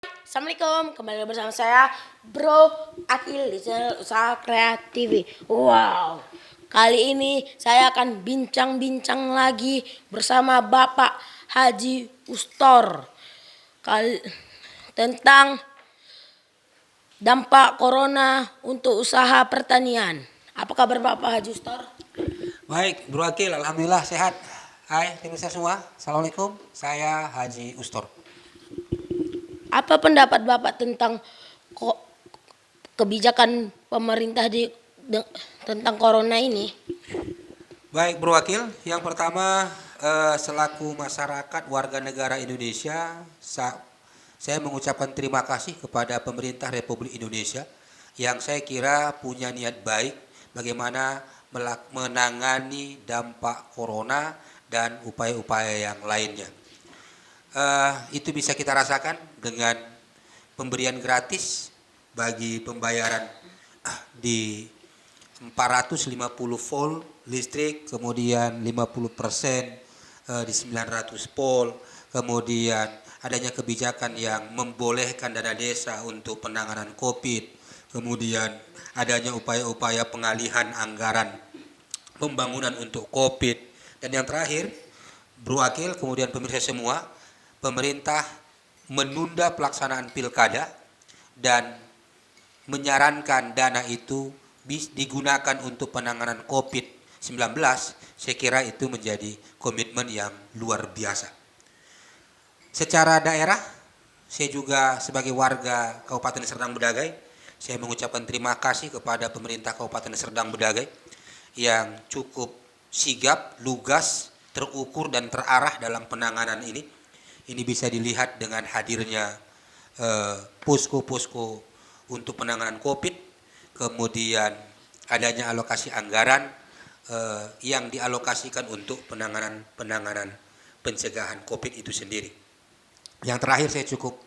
Assalamualaikum, kembali bersama saya Bro Akil di channel Usaha Kreatif TV. Wow, kali ini saya akan bincang-bincang lagi bersama Bapak Haji Ustor tentang dampak corona untuk usaha pertanian. Apa kabar Bapak Haji Ustor? Baik, Bro Akil, alhamdulillah sehat. Hai, pemirsa semua. Assalamualaikum. Saya Haji Ustor. Apa pendapat Bapak tentang kebijakan pemerintah tentang corona ini? Baik, Bro Akil. Yang pertama, selaku masyarakat warga negara Indonesia, saya mengucapkan terima kasih kepada pemerintah Republik Indonesia yang saya kira punya niat baik bagaimana menangani dampak corona dan upaya-upaya yang lainnya. Itu bisa kita rasakan dengan pemberian gratis bagi pembayaran di 450 volt listrik, kemudian 50% di 900 volt, kemudian adanya kebijakan yang membolehkan dana desa untuk penanganan COVID, kemudian adanya upaya-upaya pengalihan anggaran pembangunan untuk COVID, dan yang terakhir, Bro Akil, kemudian pemirsa semua, pemerintah menunda pelaksanaan pilkada dan menyarankan dana itu digunakan untuk penanganan COVID-19. Saya kira itu menjadi komitmen yang luar biasa. Secara daerah, saya juga sebagai warga Kabupaten Serdang Bedagai, saya mengucapkan terima kasih kepada pemerintah Kabupaten Serdang Bedagai yang cukup sigap, lugas, terukur dan terarah dalam penanganan ini. Ini bisa dilihat dengan hadirnya posko-posko untuk penanganan COVID, kemudian adanya alokasi anggaran yang dialokasikan untuk penanganan pencegahan COVID itu sendiri. Yang terakhir, saya cukup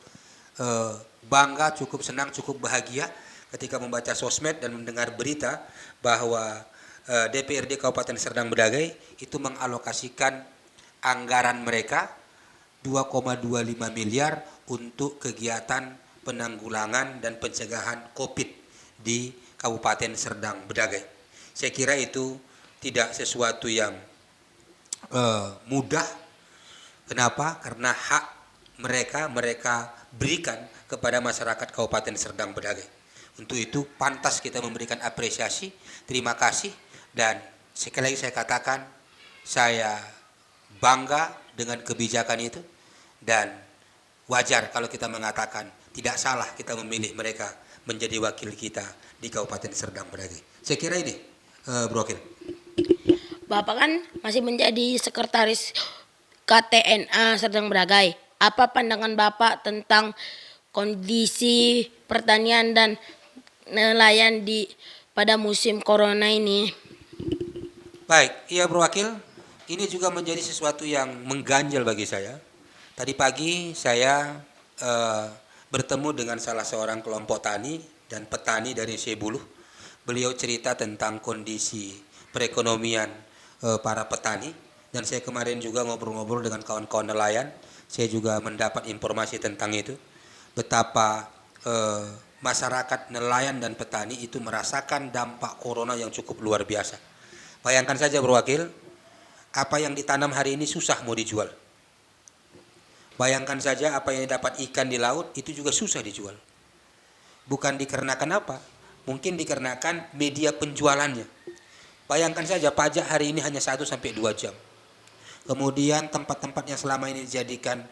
bangga, cukup senang, cukup bahagia ketika membaca sosmed dan mendengar berita bahwa DPRD Kabupaten Serdang Bedagai itu mengalokasikan anggaran mereka 2,25 miliar untuk kegiatan penanggulangan dan pencegahan COVID di Kabupaten Serdang Bedagai. Saya kira itu tidak sesuatu yang mudah. Kenapa? Karena hak mereka berikan kepada masyarakat Kabupaten Serdang Bedagai. Untuk itu pantas kita memberikan apresiasi, terima kasih, dan sekali lagi saya katakan saya bangga dengan kebijakan itu. Dan wajar kalau kita mengatakan tidak salah kita memilih mereka menjadi wakil kita di Kabupaten Serdang Bedagai. Saya kira ini, Bro Akil. Bapak kan masih menjadi sekretaris KTNA Serdang Bedagai. Apa pandangan Bapak tentang kondisi pertanian dan nelayan pada musim corona ini? Baik, iya Bro Akil. Ini juga menjadi sesuatu yang mengganjal bagi saya. Tadi pagi saya bertemu dengan salah seorang kelompok tani dan petani dari Sebuluh. Beliau cerita tentang kondisi perekonomian para petani, dan saya kemarin juga ngobrol-ngobrol dengan kawan-kawan nelayan. Saya juga mendapat informasi tentang itu, betapa masyarakat nelayan dan petani itu merasakan dampak corona yang cukup luar biasa. Bayangkan saja Bro Wakil, apa yang ditanam hari ini susah mau dijual. Bayangkan saja apa yang dapat ikan di laut itu juga susah dijual. Bukan dikarenakan apa? Mungkin dikarenakan media penjualannya. Bayangkan saja pajak hari ini hanya 1-2 jam. Kemudian tempat-tempat yang selama ini dijadikan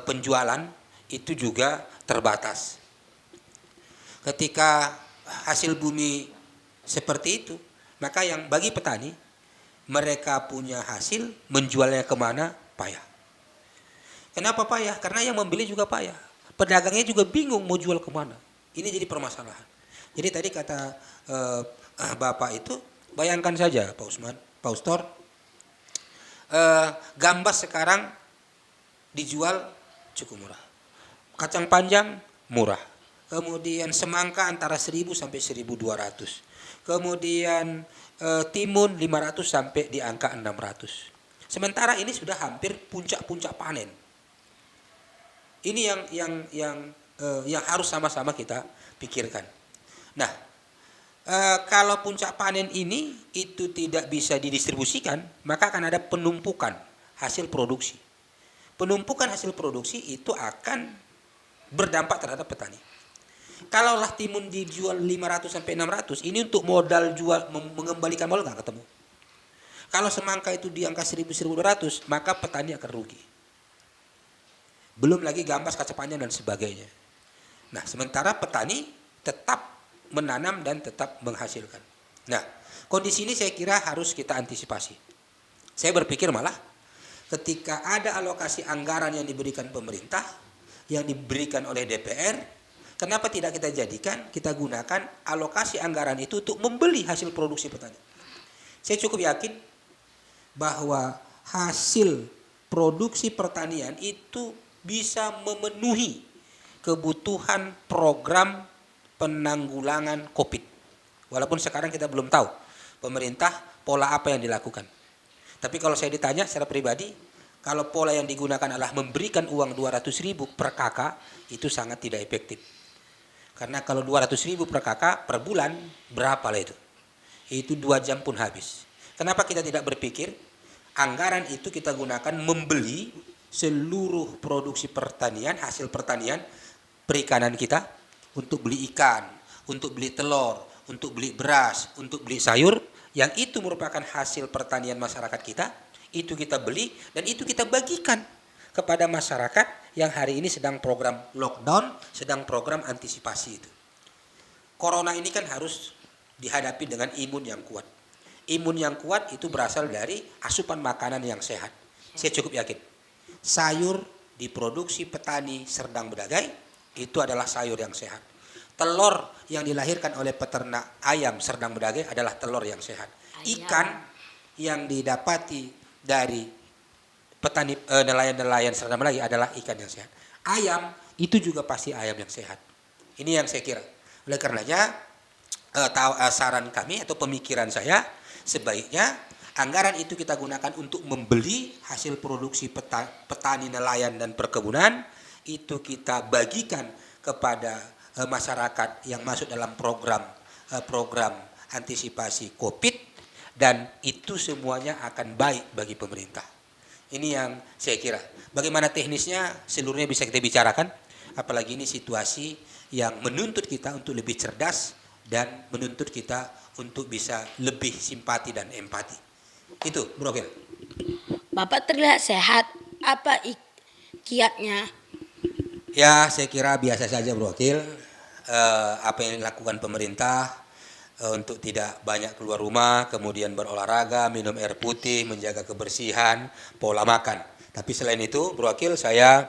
penjualan itu juga terbatas. Ketika hasil bumi seperti itu, maka yang bagi petani, mereka punya hasil, menjualnya kemana? Payah. Kenapa payah? Karena yang membeli juga payah. Pedagangnya juga bingung mau jual kemana. Ini jadi permasalahan. Jadi tadi kata Bapak itu, bayangkan saja Pak Usman, Pak Ustor, gambas sekarang dijual cukup murah. Kacang panjang murah. Kemudian semangka antara 1.000 sampai 1.200. Kemudian timun 500 sampai di angka 600. Sementara ini sudah hampir puncak-puncak panen. Ini yang yang harus sama-sama kita pikirkan. Nah, kalau puncak panen ini itu tidak bisa didistribusikan, maka akan ada penumpukan hasil produksi. Penumpukan hasil produksi itu akan berdampak terhadap petani. Kalaulah timun dijual 500 sampai 600, ini untuk modal jual mengembalikan modal nggak ketemu. Kalau semangka itu di angka 1000-1200, maka petani akan rugi. Belum lagi gambas, kaca panjang dan sebagainya. Nah, sementara petani tetap menanam dan tetap menghasilkan. Nah, kondisi ini saya kira harus kita antisipasi. Saya berpikir malah ketika ada alokasi anggaran yang diberikan pemerintah, yang diberikan oleh DPR, kenapa tidak kita jadikan, kita gunakan alokasi anggaran itu untuk membeli hasil produksi petani. Saya cukup yakin bahwa hasil produksi pertanian itu bisa memenuhi kebutuhan program penanggulangan COVID. Walaupun sekarang kita belum tahu pemerintah pola apa yang dilakukan. Tapi kalau saya ditanya secara pribadi, kalau pola yang digunakan adalah memberikan uang 200.000 per kakak, itu sangat tidak efektif. Karena kalau 200.000 per kakak per bulan, berapa lah itu? Itu 2 jam pun habis. Kenapa kita tidak berpikir anggaran itu kita gunakan membeli seluruh produksi pertanian, hasil pertanian, perikanan kita, untuk beli ikan, untuk beli telur, untuk beli beras, untuk beli sayur, yang itu merupakan hasil pertanian masyarakat kita, itu kita beli dan itu kita bagikan kepada masyarakat yang hari ini sedang program lockdown, sedang program antisipasi itu. Corona ini kan harus dihadapi dengan imun yang kuat. Imun yang kuat itu berasal dari asupan makanan yang sehat. Saya cukup yakin, sayur diproduksi petani Serdang Bedagai, itu adalah sayur yang sehat. Telur yang dilahirkan oleh peternak ayam Serdang Bedagai adalah telur yang sehat. Ikan yang didapati dari petani nelayan-nelayan Serdang Bedagai adalah ikan yang sehat. Ayam itu juga pasti ayam yang sehat. Ini yang saya kira. Oleh karenanya saran kami atau pemikiran saya, sebaiknya anggaran itu kita gunakan untuk membeli hasil produksi petani, nelayan dan perkebunan, itu kita bagikan kepada masyarakat yang masuk dalam program antisipasi COVID, dan itu semuanya akan baik bagi pemerintah. Ini yang saya kira. Bagaimana teknisnya seluruhnya bisa kita bicarakan, apalagi ini situasi yang menuntut kita untuk lebih cerdas dan menuntut kita untuk bisa lebih simpati dan empati. Itu, Bro Akil. Bapak terlihat sehat. Apa kiatnya? Ya, saya kira biasa saja, Bro Akil. Apa yang dilakukan pemerintah untuk tidak banyak keluar rumah, kemudian berolahraga, minum air putih, menjaga kebersihan, pola makan. Tapi selain itu, Bro Akil, saya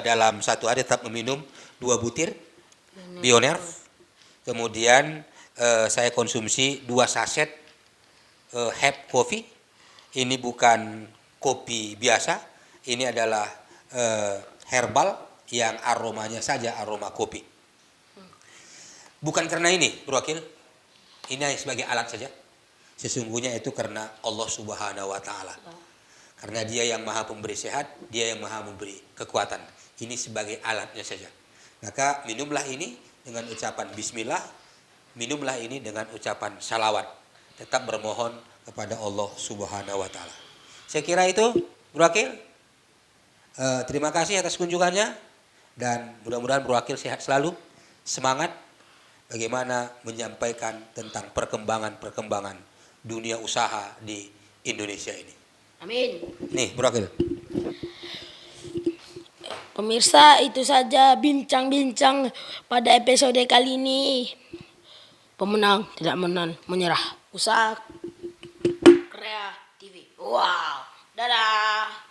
dalam satu hari tetap meminum 2 butir Bionerv. Kemudian saya konsumsi 2 saset Heb Coffee. Ini bukan kopi biasa, ini adalah herbal yang aromanya saja aroma kopi. Bukan karena ini, Bro Akil, ini sebagai alat saja. Sesungguhnya itu karena Allah Subhanahu wa Ta'ala. Karena Dia yang Maha Pemberi sehat, Dia yang Maha Memberi kekuatan. Ini sebagai alatnya saja. Maka minumlah ini dengan ucapan bismillah, minumlah ini dengan ucapan salawat. Tetap bermohon kepada Allah Subhanahu wa Ta'ala. Saya kira itu, Bro Akil. Terima kasih atas kunjungannya, dan mudah-mudahan Bro Akil sehat selalu, semangat bagaimana menyampaikan tentang perkembangan dunia usaha di Indonesia ini. Amin. Nih, Bro Akil. Pemirsa, itu saja bincang-bincang pada episode kali ini. Pemenang tidak menyerah. Usaha kreatif. Wow. Dadah.